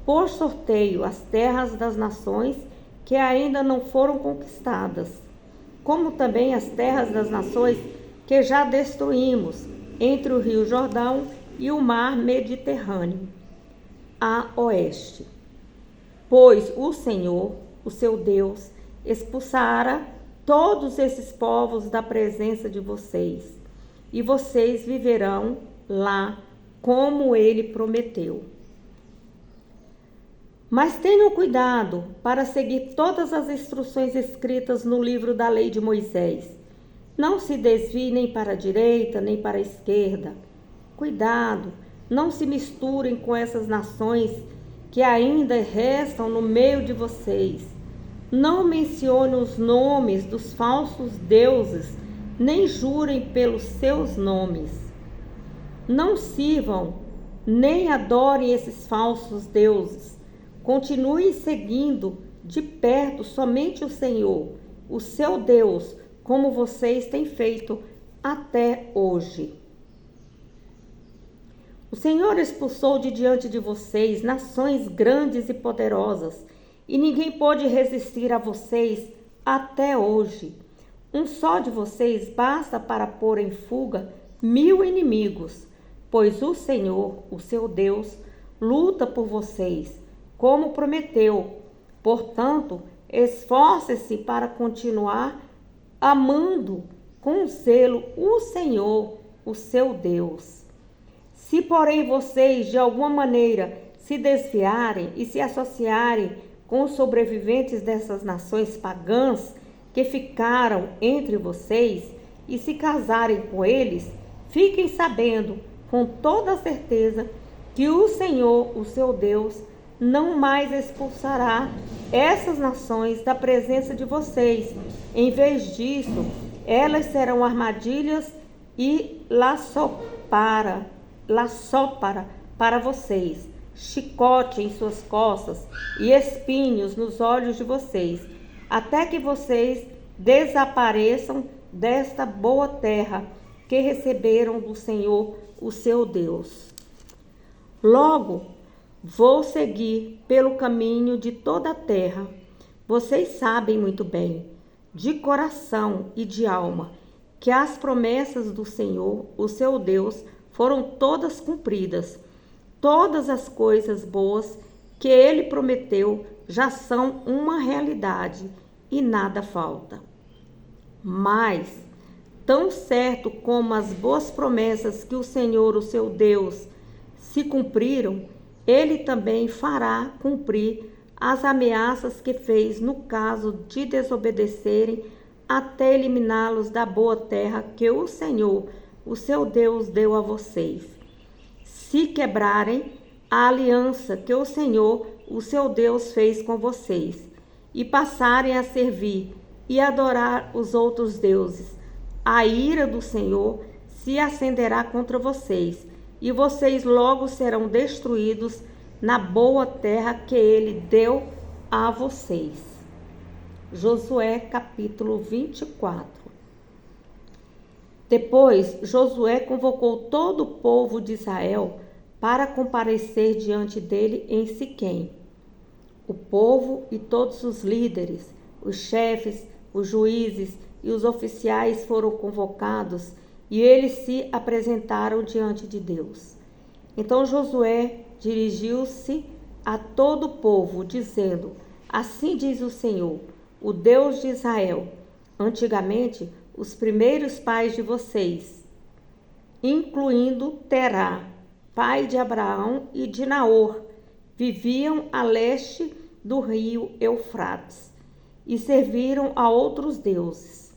por sorteio, as terras das nações que ainda não foram conquistadas, como também as terras das nações que já destruímos, entre o rio Jordão e o mar Mediterrâneo, a oeste. Pois o Senhor, o seu Deus, expulsara todos esses povos da presença de vocês, e vocês viverão lá como ele prometeu. Mas tenham cuidado para seguir todas as instruções escritas no livro da lei de Moisés. Não se desvie nem para a direita, nem para a esquerda. Cuidado, não se misturem com essas nações que ainda restam no meio de vocês. Não mencionem os nomes dos falsos deuses, nem jurem pelos seus nomes. Não sirvam, nem adorem esses falsos deuses. Continuem seguindo de perto somente o Senhor, o seu Deus, como vocês têm feito até hoje. O Senhor expulsou de diante de vocês nações grandes e poderosas, e ninguém pôde resistir a vocês até hoje. Um só de vocês basta para pôr em fuga 1000 inimigos, pois o Senhor, o seu Deus, luta por vocês, como prometeu. Portanto, esforce-se para continuar amando com zelo o Senhor, o seu Deus. Se, porém, vocês de alguma maneira se desviarem e se associarem com os sobreviventes dessas nações pagãs que ficaram entre vocês e se casarem com eles, fiquem sabendo com toda certeza que o Senhor, o seu Deus, não mais expulsará essas nações da presença de vocês. Em vez disso, elas serão armadilhas e laçopara para vocês, chicote em suas costas e espinhos nos olhos de vocês, até que vocês desapareçam desta boa terra que receberam do Senhor, o seu Deus. Logo, vou seguir pelo caminho de toda a terra. Vocês sabem muito bem, de coração e de alma, que as promessas do Senhor, o seu Deus, foram todas cumpridas. Todas as coisas boas que ele prometeu já são uma realidade e nada falta. Mas, tão certo como as boas promessas que o Senhor, o seu Deus, se cumpriram, ele também fará cumprir as ameaças que fez no caso de desobedecerem, até eliminá-los da boa terra que o Senhor, o seu Deus, deu a vocês. Se quebrarem a aliança que o Senhor, o seu Deus, fez com vocês, e passarem a servir e adorar os outros deuses, a ira do Senhor se acenderá contra vocês, e vocês logo serão destruídos na boa terra que ele deu a vocês. Josué capítulo 24. Depois, Josué convocou todo o povo de Israel para comparecer diante dele em Siquém. O povo e todos os líderes, os chefes, os juízes e os oficiais foram convocados e eles se apresentaram diante de Deus. Então Josué dirigiu-se a todo o povo, dizendo: Assim diz o Senhor, o Deus de Israel: antigamente, os primeiros pais de vocês, incluindo Terá, pai de Abraão e de Naor, viviam a leste do rio Eufrates e serviram a outros deuses.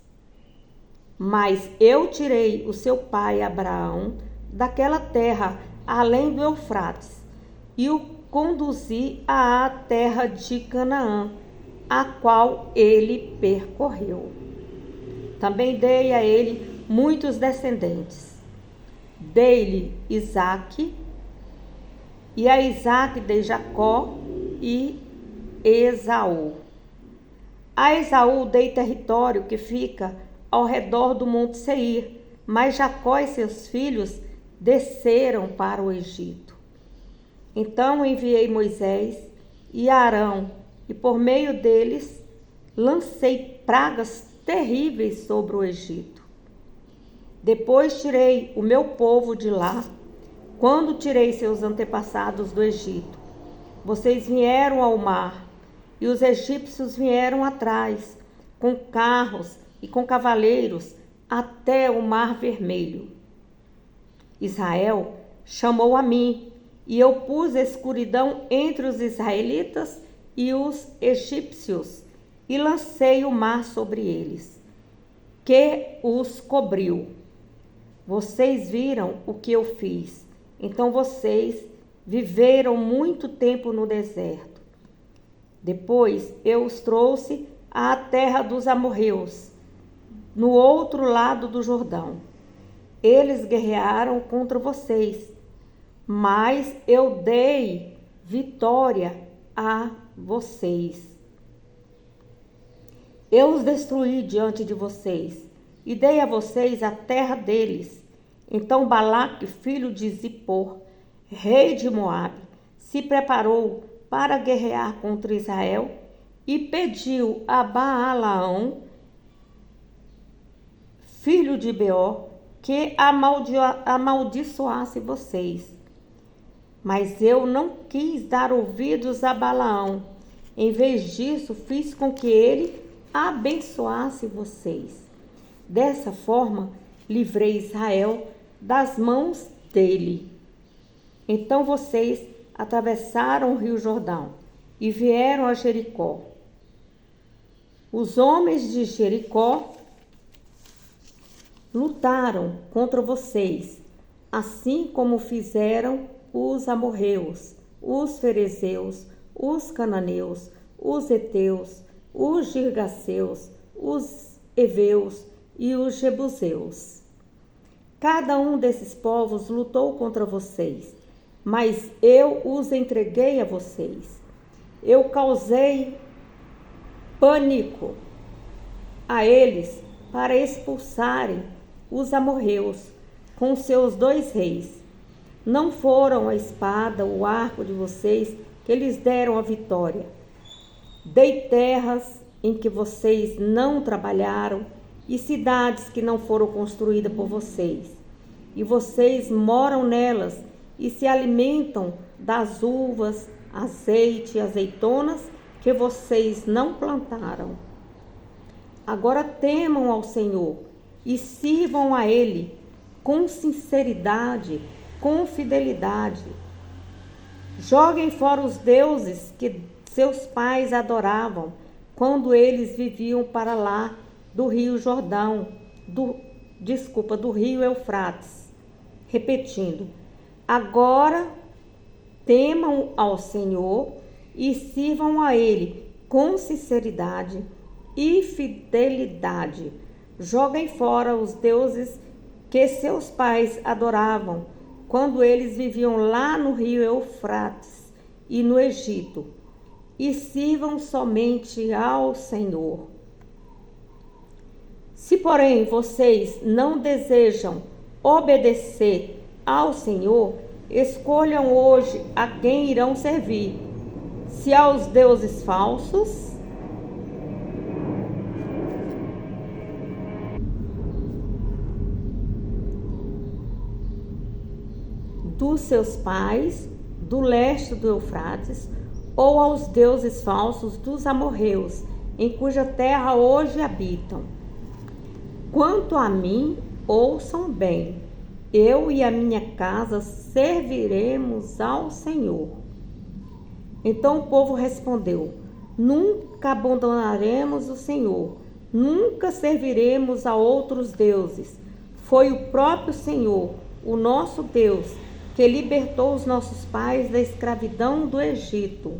Mas eu tirei o seu pai Abraão daquela terra além do Eufrates e o conduzi à terra de Canaã, a qual ele percorreu. Também dei a ele muitos descendentes. Dei-lhe Isaque, e a Isaque dei Jacó e Esaú. A Esaú dei território que fica ao redor do monte Seir, mas Jacó e seus filhos desceram para o Egito. Então enviei Moisés e Arão, e por meio deles lancei pragas terríveis sobre o Egito. Depois tirei o meu povo de lá, quando tirei seus antepassados do Egito. Vocês vieram ao mar, e os egípcios vieram atrás, com carros e com cavaleiros, até o Mar Vermelho. Israel chamou a mim, e eu pus escuridão entre os israelitas e os egípcios, e lancei o mar sobre eles, que os cobriu. Vocês viram o que eu fiz, então vocês viveram muito tempo no deserto. Depois eu os trouxe à terra dos amorreus, no outro lado do Jordão. Eles guerrearam contra vocês, mas eu dei vitória a vocês. Eu os destruí diante de vocês e dei a vocês a terra deles. Então Balaque, filho de Zippor, rei de Moabe, se preparou para guerrear contra Israel e pediu a Baalaão, filho de Beor, que amaldiçoasse vocês. Mas eu não quis dar ouvidos a Balaão. Em vez disso, fiz com que ele abençoasse vocês. Dessa forma, livrei Israel das mãos dele. Então vocês atravessaram o rio Jordão e vieram a Jericó. Os homens de Jericó lutaram contra vocês, assim como fizeram os amorreus, os ferezeus, os cananeus, os heteus, os girgaceus, os heveus e os jebuseus. Cada um desses povos lutou contra vocês, mas eu os entreguei a vocês. Eu causei pânico a eles para expulsarem os amorreus com seus 2 reis. Não foram a espada, o arco de vocês que lhes deram a vitória. Dei terras em que vocês não trabalharam e cidades que não foram construídas por vocês. E vocês moram nelas e se alimentam das uvas, azeite e azeitonas que vocês não plantaram. Agora temam ao Senhor e sirvam a Ele com sinceridade, com fidelidade. Joguem fora os deuses que seus pais adoravam quando eles viviam para lá do rio Jordão, do rio Eufrates. Repetindo, agora temam ao Senhor e sirvam a Ele com sinceridade e fidelidade. Joguem fora os deuses que seus pais adoravam quando eles viviam lá no rio Eufrates e no Egito, e sirvam somente ao Senhor. Se, porém, vocês não desejam obedecer ao Senhor, escolham hoje a quem irão servir: se aos deuses falsos, dos seus pais, do leste do Eufrates, ou aos deuses falsos dos amorreus, em cuja terra hoje habitam. Quanto a mim, ouçam bem, eu e a minha casa serviremos ao Senhor. Então o povo respondeu: nunca abandonaremos o Senhor, nunca serviremos a outros deuses. Foi o próprio Senhor, o nosso Deus, que libertou os nossos pais da escravidão do Egito.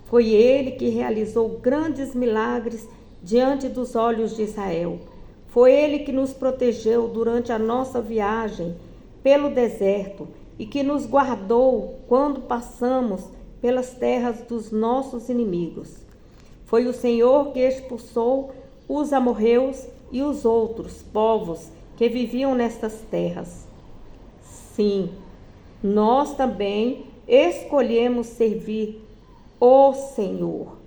Foi Ele que realizou grandes milagres diante dos olhos de Israel. Foi Ele que nos protegeu durante a nossa viagem pelo deserto e que nos guardou quando passamos pelas terras dos nossos inimigos. Foi o Senhor que expulsou os amorreus e os outros povos que viviam nestas terras. Sim, nós também escolhemos servir o Senhor.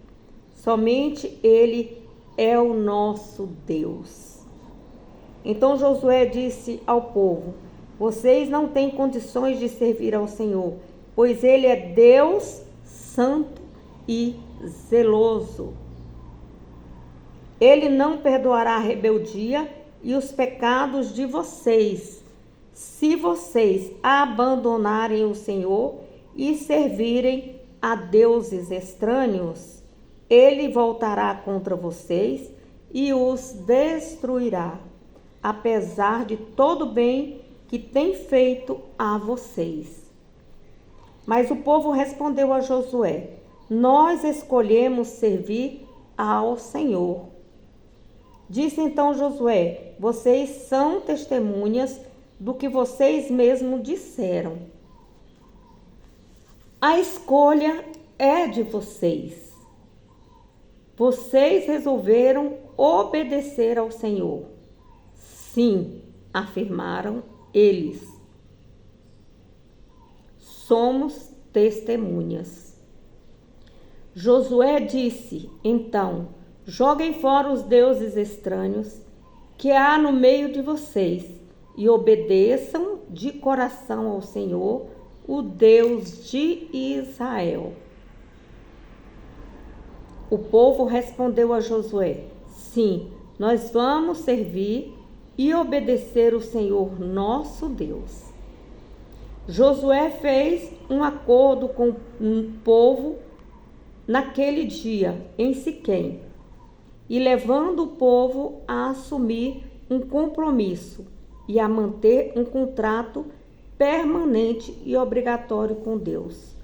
Somente Ele é o nosso Deus. Então Josué disse ao povo: vocês não têm condições de servir ao Senhor, pois Ele é Deus santo e zeloso. Ele não perdoará a rebeldia e os pecados de vocês, se vocês abandonarem o Senhor e servirem a deuses estranhos. Ele voltará contra vocês e os destruirá, apesar de todo o bem que tem feito a vocês. Mas o povo respondeu a Josué: nós escolhemos servir ao Senhor. Disse então Josué: vocês são testemunhas do que vocês mesmos disseram. A escolha é de vocês. Vocês resolveram obedecer ao Senhor. Sim, afirmaram eles. Somos testemunhas. Josué disse então: joguem fora os deuses estranhos que há no meio de vocês e obedeçam de coração ao Senhor, o Deus de Israel. O povo respondeu a Josué: sim, nós vamos servir e obedecer o Senhor nosso Deus. Josué fez um acordo com o povo naquele dia em Siquém, e levando o povo a assumir um compromisso e a manter um contrato permanente e obrigatório com Deus.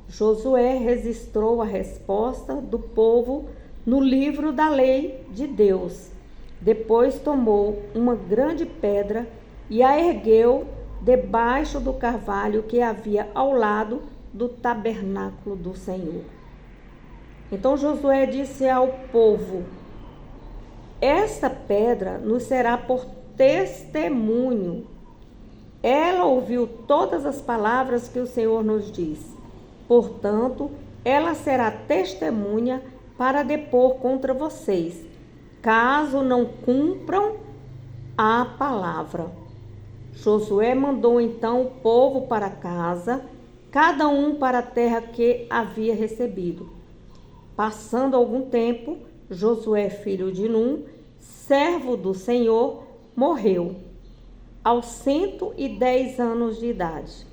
Josué registrou a resposta do povo no livro da lei de Deus. Depois tomou uma grande pedra e a ergueu debaixo do carvalho que havia ao lado do tabernáculo do Senhor. Então Josué disse ao povo: esta pedra nos será por testemunho. Ela ouviu todas as palavras que o Senhor nos disse. Portanto, ela será testemunha para depor contra vocês, caso não cumpram a palavra. Josué mandou então o povo para casa, cada um para a terra que havia recebido. Passando algum tempo, Josué, filho de Num, servo do Senhor, morreu, aos 110 anos de idade.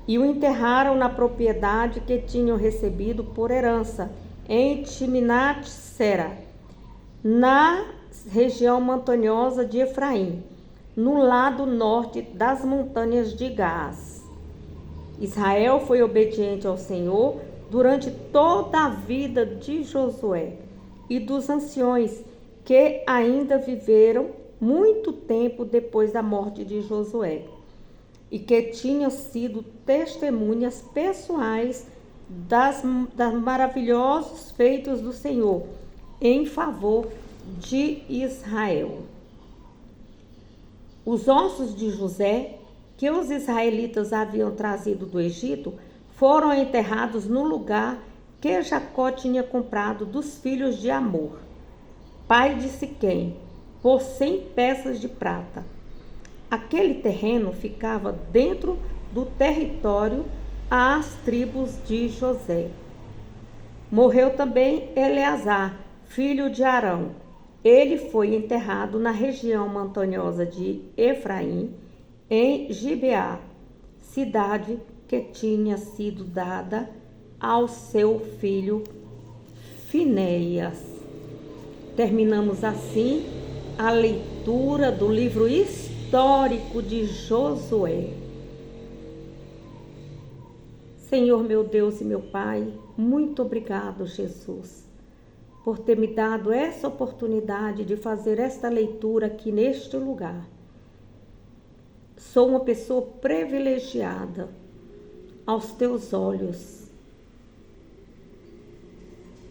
E o enterraram na propriedade que tinham recebido por herança, em Timnat-Sera, na região montanhosa de Efraim, no lado norte das montanhas de Gaás. Israel foi obediente ao Senhor durante toda a vida de Josué e dos anciões que ainda viveram muito tempo depois da morte de Josué e que tinham sido testemunhas pessoais das maravilhosos feitos do Senhor em favor de Israel. Os ossos de José, que os israelitas haviam trazido do Egito, foram enterrados no lugar que Jacó tinha comprado dos filhos de Amor, pai de Siquém, por 100 peças de prata. Aquele terreno ficava dentro do território às tribos de José. Morreu também Eleazar, filho de Arão. Ele foi enterrado na região montanhosa de Efraim, em Gibeá, cidade que tinha sido dada ao seu filho Finéias. Terminamos assim a leitura do livro histórico de Josué. Senhor meu Deus e meu Pai, muito obrigado, Jesus, por ter me dado essa oportunidade de fazer esta leitura aqui neste lugar. Sou uma pessoa privilegiada aos teus olhos.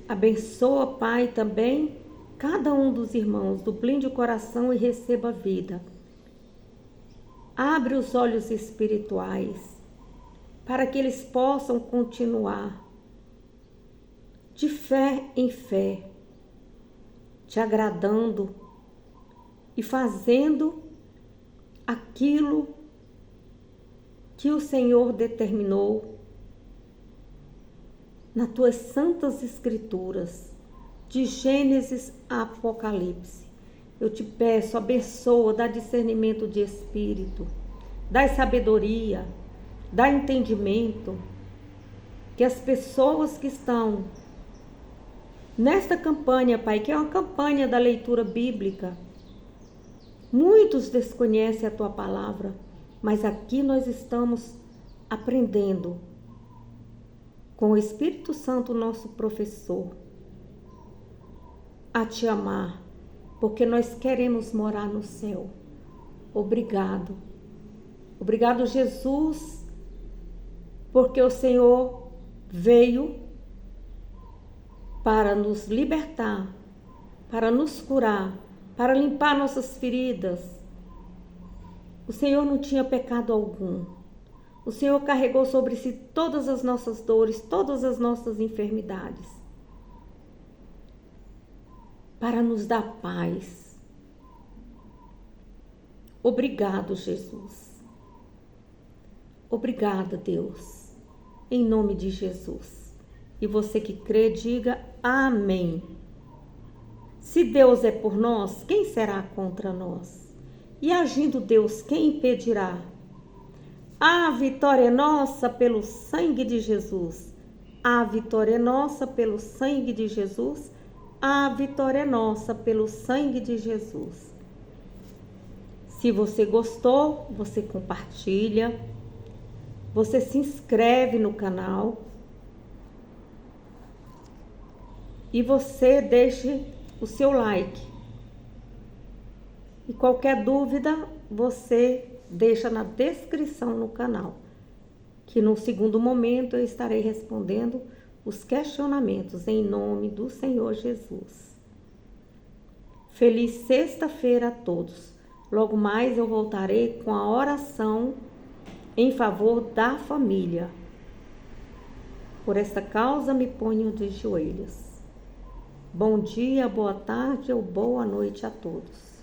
Abençoa, Pai, também cada um dos irmãos, duplinde o coração e receba a vida. Abre os olhos espirituais para que eles possam continuar de fé em fé, te agradando e fazendo aquilo que o Senhor determinou nas tuas santas escrituras, de Gênesis a Apocalipse. Eu te peço, abençoa, dá discernimento de espírito, dá sabedoria, dá entendimento, que as pessoas que estão nesta campanha, Pai, que é uma campanha da leitura bíblica, muitos desconhecem a tua palavra, mas aqui nós estamos aprendendo com o Espírito Santo, nosso professor, a te amar, porque nós queremos morar no céu. Obrigado. Obrigado, Jesus, porque o Senhor veio para nos libertar, para nos curar, para limpar nossas feridas. O Senhor não tinha pecado algum. O Senhor carregou sobre si todas as nossas dores, todas as nossas enfermidades, para nos dar paz. Obrigado, Jesus. Obrigada, Deus, em nome de Jesus. E você que crê, diga amém. Se Deus é por nós, quem será contra nós? E agindo Deus, quem impedirá? A vitória é nossa pelo sangue de Jesus. A vitória é nossa pelo sangue de Jesus. A vitória é nossa pelo sangue de Jesus. Se você gostou, você compartilha. Você se inscreve no canal. E você deixe o seu like. E qualquer dúvida, você deixa na descrição no canal, que no segundo momento eu estarei respondendo os questionamentos em nome do Senhor Jesus. Feliz sexta-feira a todos. Logo mais eu voltarei com a oração em favor da família. Por esta causa me ponho de joelhos. Bom dia, boa tarde ou boa noite a todos.